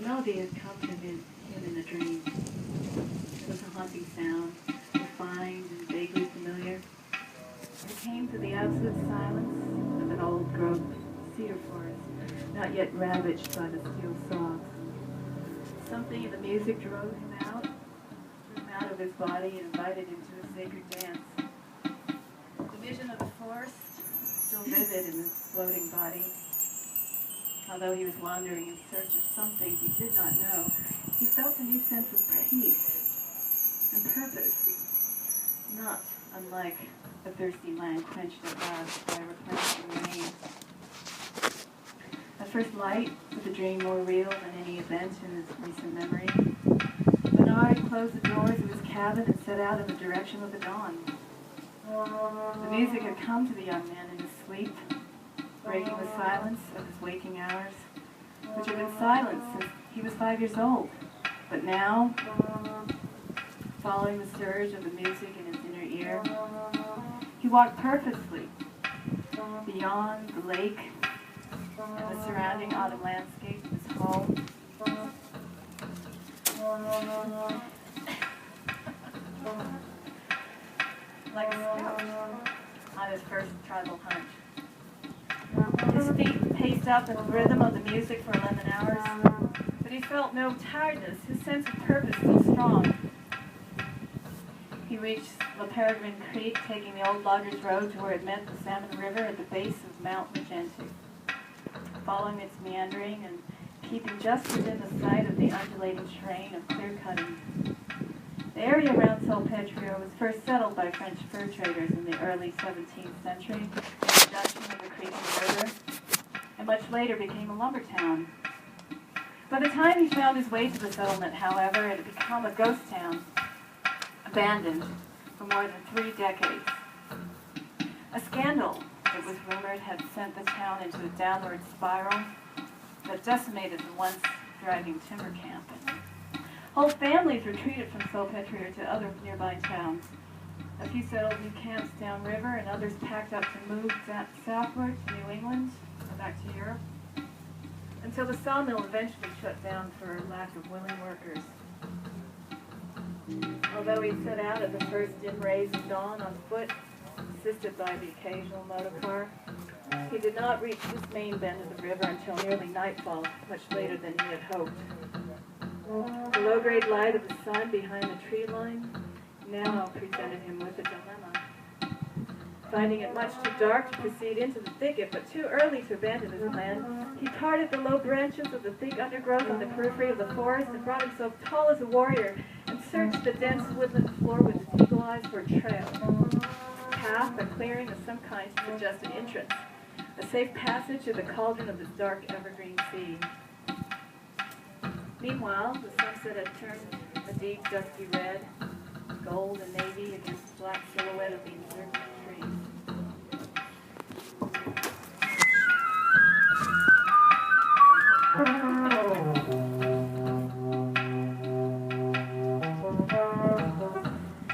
melody had come to him in a dream. It was a haunting sound, refined and vaguely familiar. It came to the absolute silence of an old growth cedar forest, not yet ravaged by the steel saws. Something in the music drove him out of his body and invited him to a sacred dance. The vision of the forest, still vivid in his floating body. Although he was wandering in search of something he did not know, he felt a new sense of peace and purpose, not unlike a thirsty land quenched at last by replenishing rain. At first light, was the dream more real than any event in his recent memory. Bernard closed the doors of his cabin and set out in the direction of the dawn. The music had come to the young man in his sleep, breaking the silence of his waking hours, which had been silent since he was 5 years old. But now, following the surge of the music in his inner ear, he walked purposely beyond the lake and the surrounding autumn landscape of his home. Like a scout on his first tribal hunt. His feet paced up in the rhythm of the music for 11 hours, but he felt no tiredness, his sense of purpose still strong. He reached La Peregrine Creek, taking the old loggers' road to where it met the Salmon River at the base of Mount Magenta. Following its meandering and keeping just within the sight of the undulating terrain of clear-cutting. The area around Salpêtrière was first settled by French fur traders in the early 17th century, in the junction of the creek and the river, and much later became a lumber town. By the time he found his way to the settlement, however, it had become a ghost town, abandoned for more than 3 decades. A scandal, it was rumored, had sent the town into a downward spiral that decimated the once thriving timber camp. Whole families retreated from Salpêtrière to other nearby towns. A few settled new camps downriver, and others packed up to move southward to New England or back to Europe, until the sawmill eventually shut down for lack of willing workers. Although he set out at the first dim rays of dawn on foot, assisted by the occasional motor car, he did not reach this main bend of the river until nearly nightfall, much later than he had hoped. The low-grade light of the sun behind the tree line now presented him with a dilemma. Finding it much too dark to proceed into the thicket, but too early to abandon his plan, he parted the low branches of the thick undergrowth on the periphery of the forest and brought himself tall as a warrior and searched the dense woodland floor with his eagle eyes for a trail. A path, a clearing of some kind to suggest an entrance, a safe passage to the cauldron of this dark evergreen sea. Meanwhile, the sunset had turned a deep dusky red, gold and navy against the black silhouette of the encircling trees.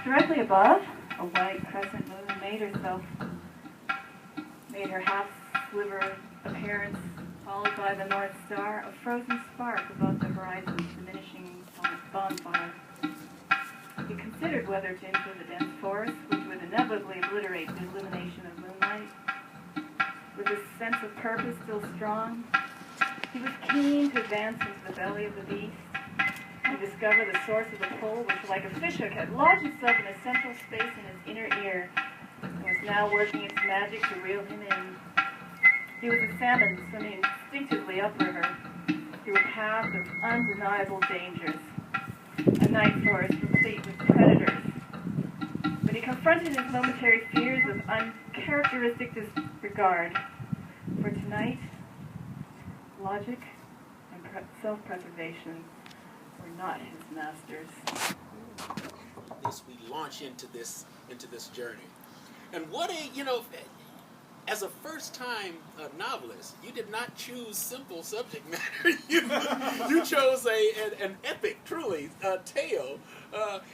Directly above, a white crescent moon made her half-sliver appearance, followed by the North Star, a frozen spark above the horizon's diminishing bonfire. He considered whether to enter the dense forest, which would inevitably obliterate the illumination of moonlight. With his sense of purpose still strong, he was keen to advance into the belly of the beast and discover the source of the pull, which, like a fishhook, had lodged itself in a central space in his inner ear and was now working its magic to reel him in. He was a salmon swimming instinctively upriver through a path of undeniable dangers, a night forest replete with predators. But he confronted his momentary fears with uncharacteristic disregard. For tonight, logic and self-preservation were not his masters. As we launch into this journey, and what as a first-time novelist, you did not choose simple subject matter. You chose an epic, truly, tale.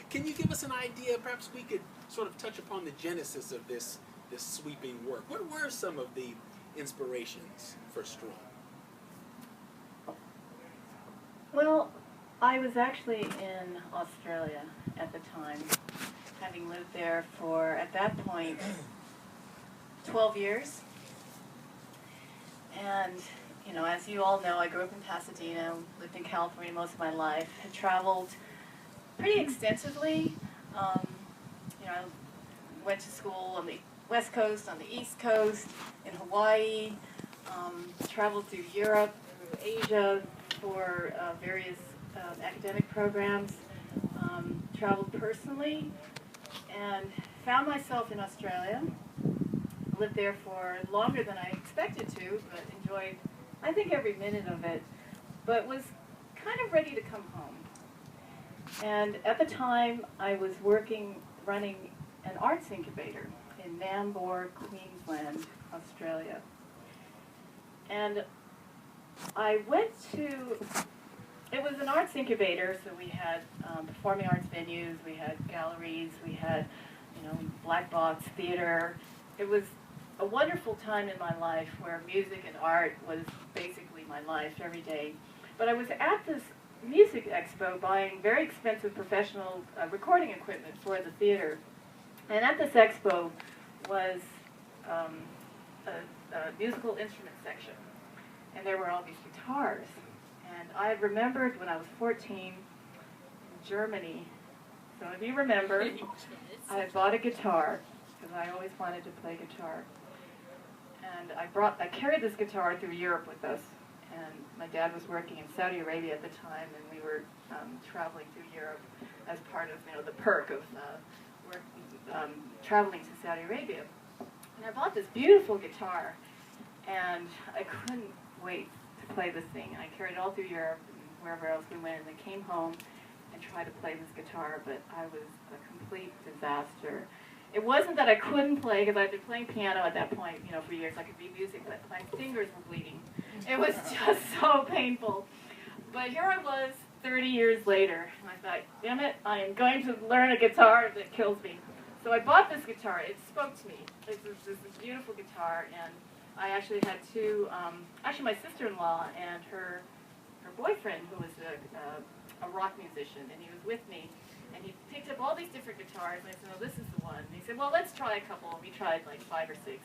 Can you give us an idea? Perhaps we could sort of touch upon the genesis of this sweeping work. What were some of the inspirations for Strum? Well, I was actually in Australia at the time, having lived there for, at that point, 12 years. And, you know, as you all know, I grew up in Pasadena, lived in California most of my life, had traveled pretty extensively. You know, I went to school on the West Coast, on the East Coast, in Hawaii, traveled through Europe, through Asia for various academic programs, traveled personally, and found myself in Australia. Lived there for longer than I expected to, but enjoyed, I think, every minute of it, but was kind of ready to come home. And at the time, I was running an arts incubator in Nambour, Queensland, Australia. And I went to, it was an arts incubator, so we had performing arts venues, we had galleries, we had, you know, black box theater. It was a wonderful time in my life where music and art was basically my life every day. But I was at this music expo buying very expensive professional recording equipment for the theater. And at this expo was a musical instrument section. And there were all these guitars. And I remembered when I was 14 in Germany, some of you remember, I had bought a guitar because I always wanted to play guitar. And I carried this guitar through Europe with us. And my dad was working in Saudi Arabia at the time, and we were traveling through Europe as part of, you know, the perk of traveling to Saudi Arabia. And I bought this beautiful guitar, and I couldn't wait to play this thing. And I carried it all through Europe and wherever else we went, and I came home and tried to play this guitar, but I was a complete disaster. It wasn't that I couldn't play, because I'd been playing piano at that point, you know, for years. I could read music, but my fingers were bleeding. It was just so painful. But here I was 30 years later, and I thought, damn it, I am going to learn a guitar that kills me. So I bought this guitar. It spoke to me. This beautiful guitar, and I actually had two, actually my sister-in-law and her boyfriend, who was a rock musician, and he was with me. And he picked up all these different guitars, and I said, oh, this is the one. And he said, well, let's try a couple. And we tried like 5 or 6.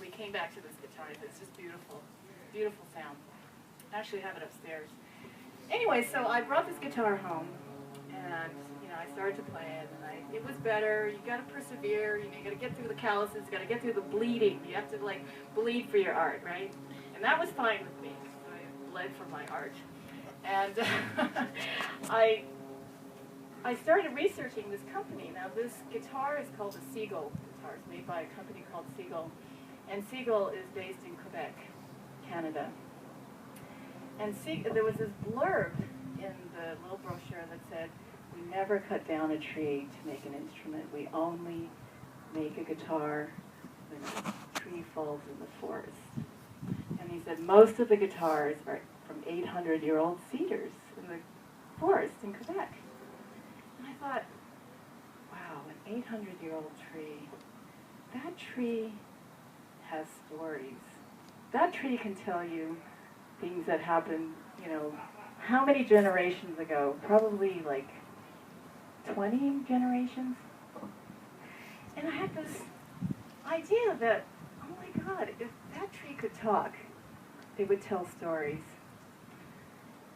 We came back to this guitar. It's just beautiful. Beautiful sound. I actually have it upstairs. Anyway, so I brought this guitar home, and, you know, I started to play it, and it was better. You got to persevere. You know, you got to get through the calluses. You got to get through the bleeding. You have to, like, bleed for your art, right? And that was fine with me. So I bled for my art. And I started researching this company. Now, this guitar is called a Seagull guitar. It's made by a company called Seagull. And Seagull is based in Quebec, Canada. And there was this blurb in the little brochure that said, we never cut down a tree to make an instrument. We only make a guitar when a tree falls in the forest. And he said, most of the guitars are from 800-year-old cedars in the forest in Quebec. And I thought, wow, an 800-year-old tree. That tree has stories. That tree can tell you things that happened, you know, how many generations ago? Probably like 20 generations. And I had this idea that, oh my God, if that tree could talk, it would tell stories.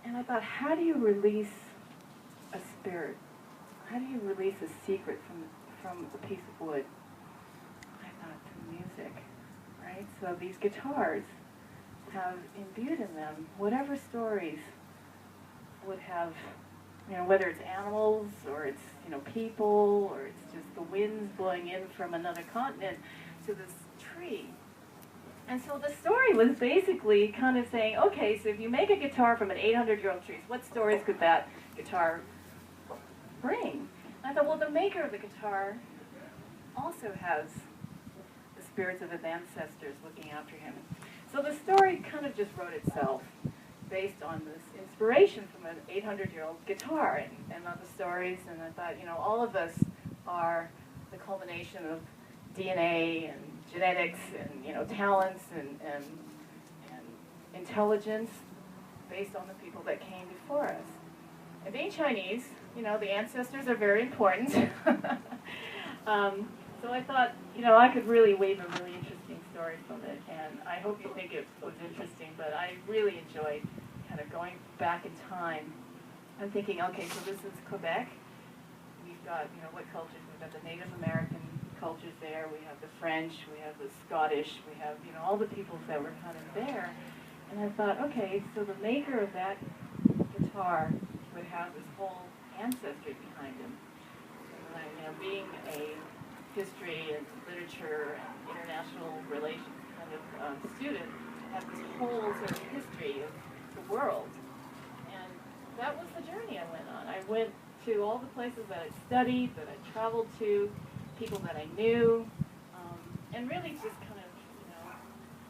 And I thought, how do you release a spirit? How do you release a secret from a piece of wood? I thought, through music, right? So these guitars have imbued in them whatever stories would have, you know, whether it's animals or it's, you know, people or it's just the winds blowing in from another continent to this tree. And so the story was basically kind of saying, okay, so if you make a guitar from an 800-year-old tree, what stories could that guitar bring? And I thought, well, the maker of the guitar also has the spirits of his ancestors looking after him. So the story kind of just wrote itself based on this inspiration from an 800-year-old guitar and other stories. And I thought, you know, all of us are the culmination of DNA and genetics and, you know, talents and intelligence based on the people that came before us. And being Chinese, you know, the ancestors are very important. So I thought, you know, I could really weave a really interesting story from it, and I hope you think it was interesting, but I really enjoyed kind of going back in time and thinking, okay, so this is Quebec. We've got, you know, what cultures? We've got the Native American cultures there, we have the French, we have the Scottish, we have, you know, all the peoples that were kind of there. And I thought, okay, so the maker of that guitar would have this whole ancestry behind him. And, you know, being a history and literature and international relations kind of student, have this whole sort of history of the world. And that was the journey I went on. I went to all the places that I studied, that I traveled to, people that I knew, and really just kind of,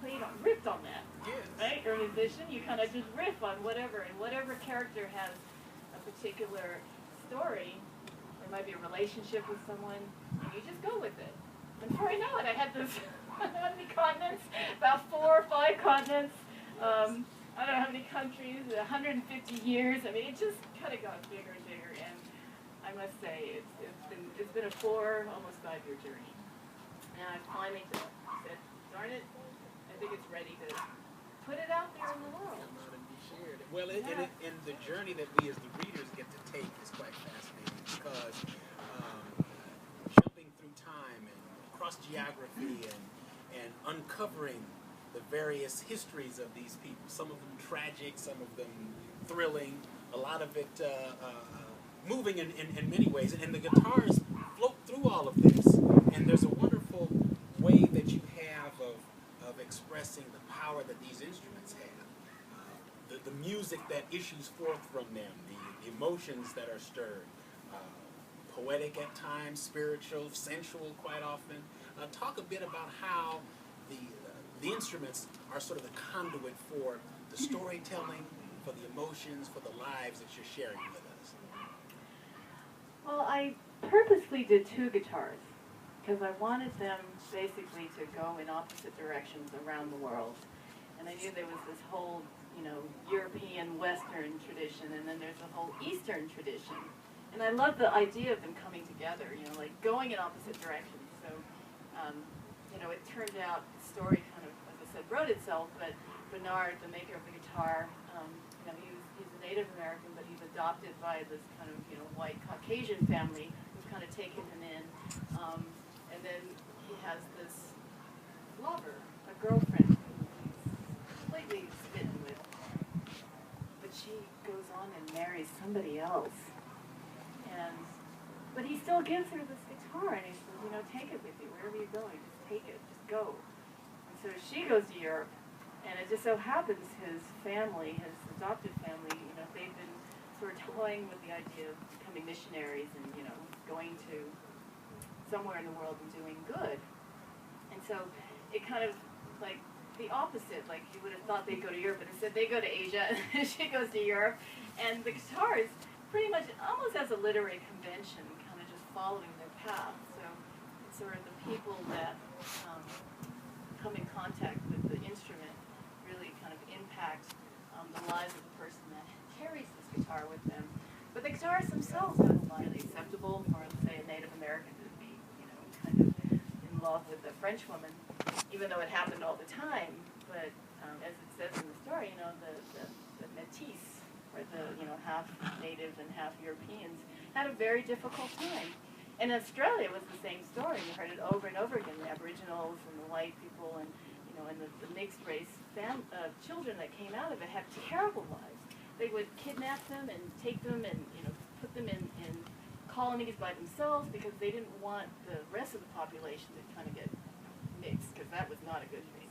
you know, ripped on that. Yes. Right? You're a musician, you kind of just riff on whatever, and whatever character has a particular story. There might be a relationship with someone, and you just go with it. And before I know it, I had this, how many continents? About 4 or 5 continents. I don't know how many countries, 150 years. I mean, it just kind of got bigger and bigger. And I must say, it's been a 4, almost 5-year journey. And I finally just said, darn it, I think it's ready to put it out there in the world. Well, and the journey that we as the readers get to take is quite fascinating because jumping through time and across geography and uncovering the various histories of these people, some of them tragic, some of them thrilling, a lot of it moving in many ways. And the guitars float through all of this. And there's a wonderful way that you have of expressing the power that these instruments have. The music that issues forth from them, the emotions that are stirred, poetic at times, spiritual, sensual quite often. Talk a bit about how the instruments are sort of the conduit for the storytelling, for the emotions, for the lives that you're sharing with us. Well, I purposely did 2 guitars because I wanted them basically to go in opposite directions around the world. And I knew there was this whole, you know, European Western tradition, and then there's a whole Eastern tradition. And I love the idea of them coming together, you know, like going in opposite directions. So, you know, it turned out the story kind of, as I said, wrote itself, but Bernard, the maker of the guitar, you know, he's a Native American, but he's adopted by this kind of, you know, white Caucasian family who's kind of taken him in. And then he has this lover, a girlfriend, completely smitten with, but she goes on and marries somebody else, but he still gives her this guitar, and he says, you know, take it with you wherever you're going, just take it, just go. And so she goes to Europe, and it just so happens his family, his adopted family, you know, they've been sort of toying with the idea of becoming missionaries and, you know, going to somewhere in the world and doing good. And so it kind of like the opposite, like you would have thought they'd go to Europe, but instead they go to Asia and she goes to Europe. And the guitar is pretty much almost as a literary convention, kind of just following their path. So it's sort of the people that come in contact with the instrument really kind of impact the lives of the person that carries this guitar with them. But the guitars themselves are highly acceptable for, say, a Native American to be, you know, kind of in love with a French woman, even though it happened all the time. But as it says in the story, you know, the métis, or the, you know, half native and half Europeans, had a very difficult time. And in Australia, it was the same story. You heard it over and over again, the Aboriginals and the white people and, you know, and the mixed race children that came out of it had terrible lives. They would kidnap them and take them and, you know, put them in colonies by themselves because they didn't want the rest of the population to kind of get mixed, because that was not a good thing.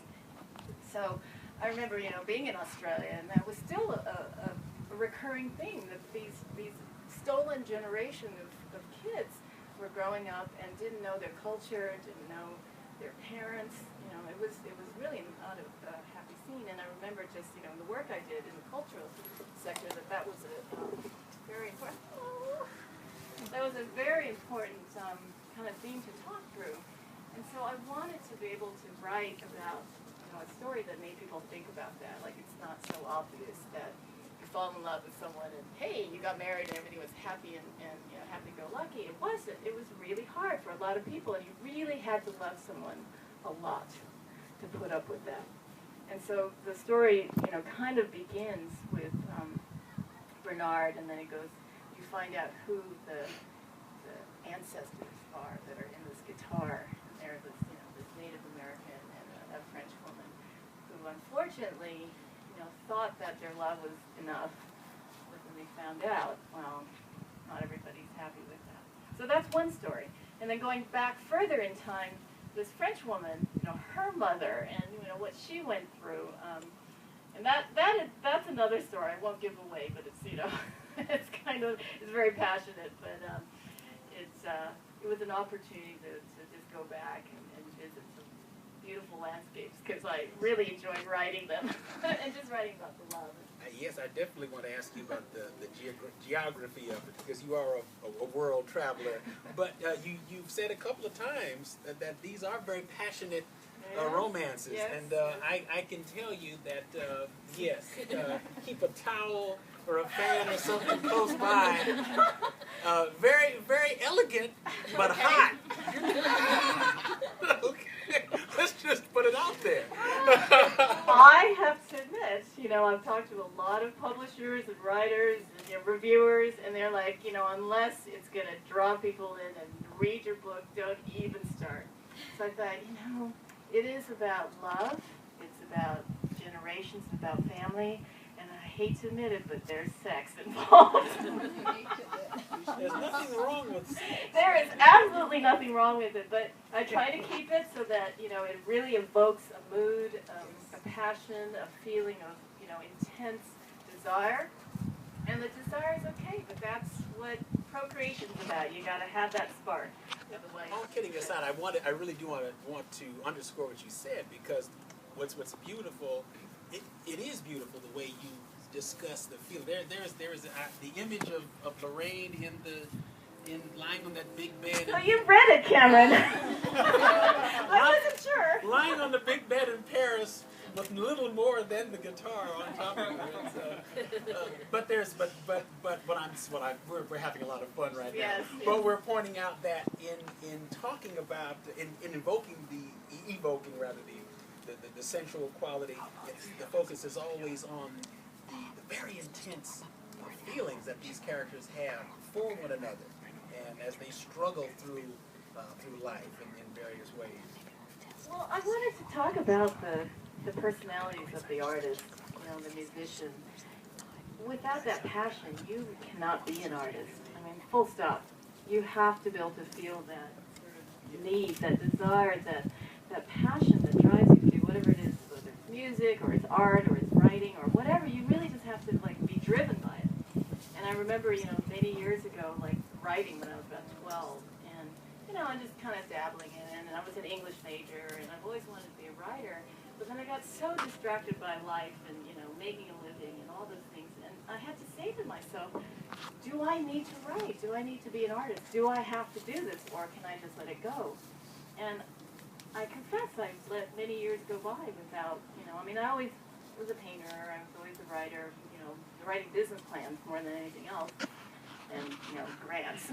So I remember, you know, being in Australia, and that was still a recurring thing, that these stolen generation of kids were growing up and didn't know their culture, didn't know their parents. You know, it was really not a happy scene. And I remember just, you know, the work I did in the cultural sector, that was a very important. That was a very important kind of theme to talk through. And so I wanted to be able to write about, you know, a story that made people think about that. Like, it's not so obvious that, fall in love with someone and, hey, you got married and everything was happy and you know, happy-go-lucky. It wasn't. It was really hard for a lot of people, and you really had to love someone a lot to put up with that. And so the story, you know, kind of begins with Bernard, and then it goes, you find out who the ancestors are that are in this guitar. And they're this, you know, this Native American and a French woman who unfortunately, you know, thought that their love was enough, but when they found out, well, not everybody's happy with that. So that's one story. And then going back further in time, this French woman, you know, her mother, and you know what she went through, and that's another story. I won't give away, but it's, you know, it's very passionate, but it was an opportunity to just go back and visit some beautiful landscapes, because I really enjoyed writing them and just writing about the love. Yes, I definitely want to ask you about the geography of it, because you are a world traveler. But you've said a couple of times that these are very passionate romances. Yes. And I can tell you that, yes, keep a towel or a fan or something close by. Very, very elegant, but hot. Okay. Let's just put it out there. I have to admit, you know, I've talked to a lot of publishers and writers and, you know, reviewers, and they're like, you know, unless it's going to draw people in and read your book, don't even start. So I thought, you know, it is about love, it's about generations, it's about family, and I hate to admit it, but there's sex involved. There's nothing wrong with sex. There is absolutely nothing wrong with it, but I try to keep it so that, you know, it really evokes a mood, a passion, a feeling of, you know, intense desire. And the desire is okay, but that's what procreation's about. You got to have that spark. Otherwise, All kidding aside, I really do want to underscore what you said, because what's beautiful, it is beautiful the way you discuss the feel. There is the image of Lorraine lying on that big bed. so you've read it, Cameron. I wasn't sure. Lying on the big bed in Paris with little more than the guitar on top of it. But we're having a lot of fun right Yes, now. yes. But we're pointing out that in talking about in evoking the sensual quality, the focus is always on the very intense feelings that these characters have for one another, and as they struggle through life in various ways. Well, I wanted to talk about the personalities of the artist, you know, the musician. Without that passion, you cannot be an artist. I mean, full stop. You have to be able to feel that sort of need, that desire, that passion that drives you to do whatever it is, whether it's music or it's art or it's writing or whatever. You really just have to like be driven by it. And I remember, you know, many years ago, like writing when I was about 12, and you know, I'm just kind of dabbling in it. And I was an English major, and I've always wanted to be a writer. But then I got so distracted by life and, you know, making a living and all those things. And I had to say to myself, do I need to write? Do I need to be an artist? Do I have to do this, or can I just let it go? And I confess I've let many years go by without, you know, I mean, I always was a painter. I was always a writer, you know, writing business plans more than anything else. And, you know, grants.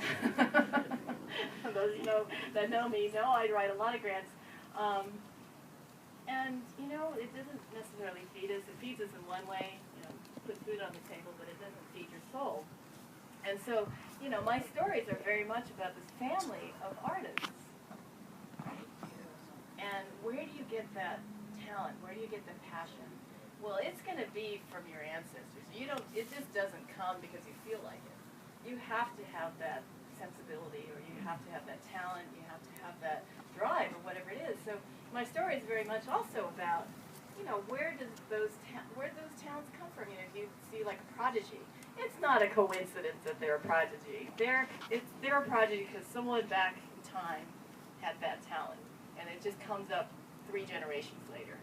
Those, you know, that know me know I write a lot of grants. And, you know, it doesn't necessarily feed us. It feeds us in one way, you know, put food on the table, but it doesn't feed your soul. And so, you know, my stories are very much about this family of artists. And where do you get that talent? Where do you get that passion? Well, it's going to be from your ancestors. It just doesn't come because you feel like it. You have to have that sensibility, or you have to have that talent, you have to have that drive, or whatever it is. So my story is very much also about, you know, where do those talents come from? You know, if you see like a prodigy, it's not a coincidence that they're a prodigy. They're a prodigy because someone back in time had that talent, and it just comes up 3 generations later.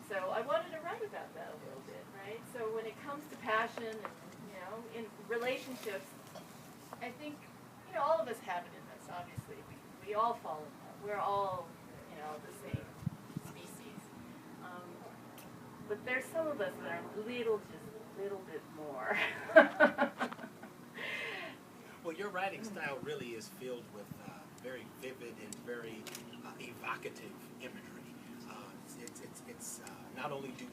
So I wanted to write about that a little bit, right? So when it comes to passion, and, you know, in relationships, I think, you know, all of us have it in us, obviously. We all fall in love. We're all, you know, the same species. But there's some of us that are a little just little bit more. Well, your writing style really is filled with very vivid and very evocative imagery. It's not only do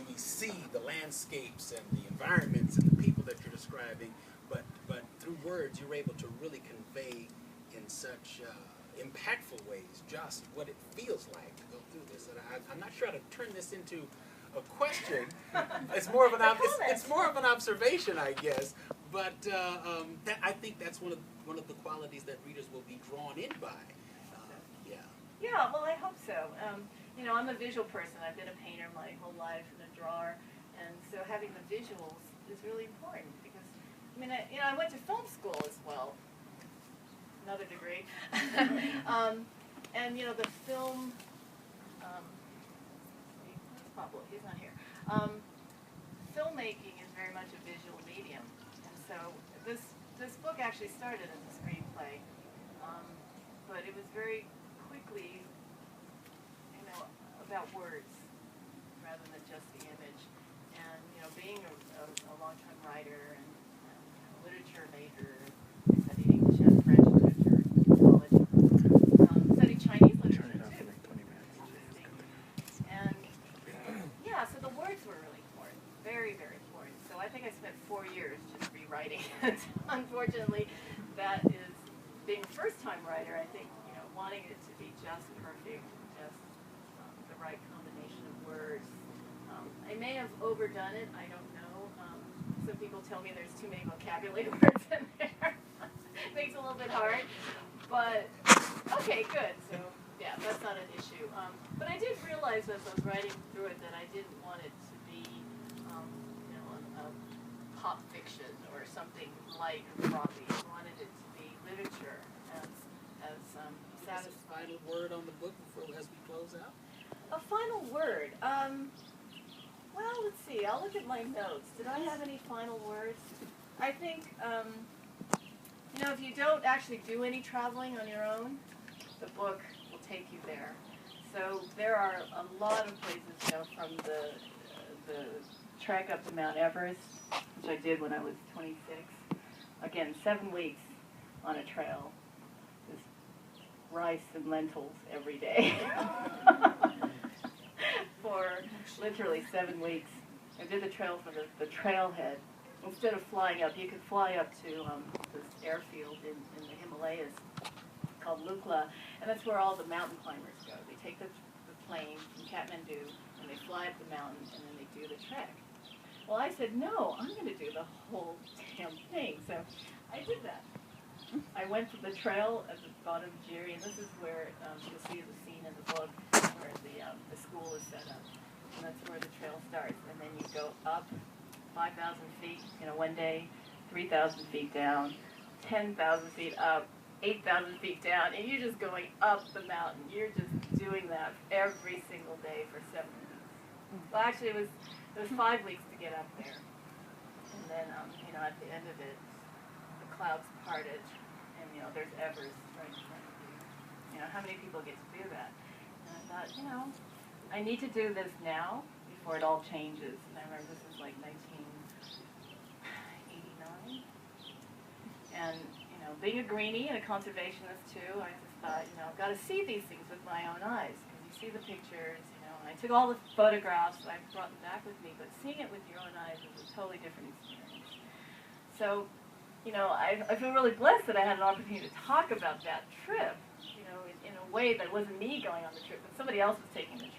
we see the landscapes and the environments and the people that you're describing, but through words you're able to really convey in such impactful ways just what it feels like to go through this. And I'm not sure how to turn this into a question. It's more of an it's more of an observation, I guess. But I think that's one of the qualities that readers will be drawn in by. Yeah. Yeah, well, I hope so. You know, I'm a visual person. I've been a painter my whole life and a drawer, and so having the visuals is really important because, I mean, I went to film school as well, another degree, and you know, the film. Pablo, he's not here. Filmmaking is very much a visual medium, and so this book actually started as a screenplay, but it was very quickly, you know, about words rather than just the image. And you know, being a long-time writer and literature major, I studied English and French literature in college. Studied Chinese literature too. And yeah, so the words were really important, very, very important. So I think I spent 4 years just rewriting it. Unfortunately, that is being a first-time writer. I think, you know, wanting it to be just perfect, just the right combination of words. I may have overdone it. I don't know. Some people tell me there's too many vocabulary words in there. Makes it a little bit hard, but okay, good. So yeah, that's not an issue. But I did realize as I was writing through it that I didn't want it to be, you know, a pop fiction or something light and frothy. I wanted it to be literature as That's a final word on the book before as we close out. A final word. Well, let's see. I'll look at my notes. Did I have any final words? I think, you know, if you don't actually do any traveling on your own, the book will take you there. So there are a lot of places, you know, from the trek up to Mount Everest, which I did when I was 26. Again, 7 weeks on a trail. Just rice and lentils every day. For literally 7 weeks. I did the trail from the trailhead. Instead of flying up, you could fly up to this airfield in the Himalayas called Lukla, and that's where all the mountain climbers go. They take the plane from Kathmandu, and they fly up the mountain, and then they do the trek. Well, I said, no, I'm going to do the whole damn thing. So I did that. I went to the trail at the bottom of Jiri, and this is where you'll see the scene in the book where the school is set up. And that's where the trail starts. And then you go up 5,000 feet, you know, one day, 3,000 feet down, 10,000 feet up, 8,000 feet down, and you're just going up the mountain. You're just doing that every single day for 7 weeks. Well, actually, it was 5 weeks to get up there. And then, you know, at the end of it, the clouds parted, and, you know, there's Everest right in front of you. You know, how many people get to do that? And I thought, you know, I need to do this now before it all changes. And I remember this was like 1989. And, you know, being a greenie and a conservationist too, I just thought, you know, I've got to see these things with my own eyes. Because you see the pictures, you know, and I took all the photographs, and I brought them back with me, but seeing it with your own eyes is a totally different experience. So, you know, I feel really blessed that I had an opportunity to talk about that trip, you know, in a way that wasn't me going on the trip, but somebody else was taking the trip.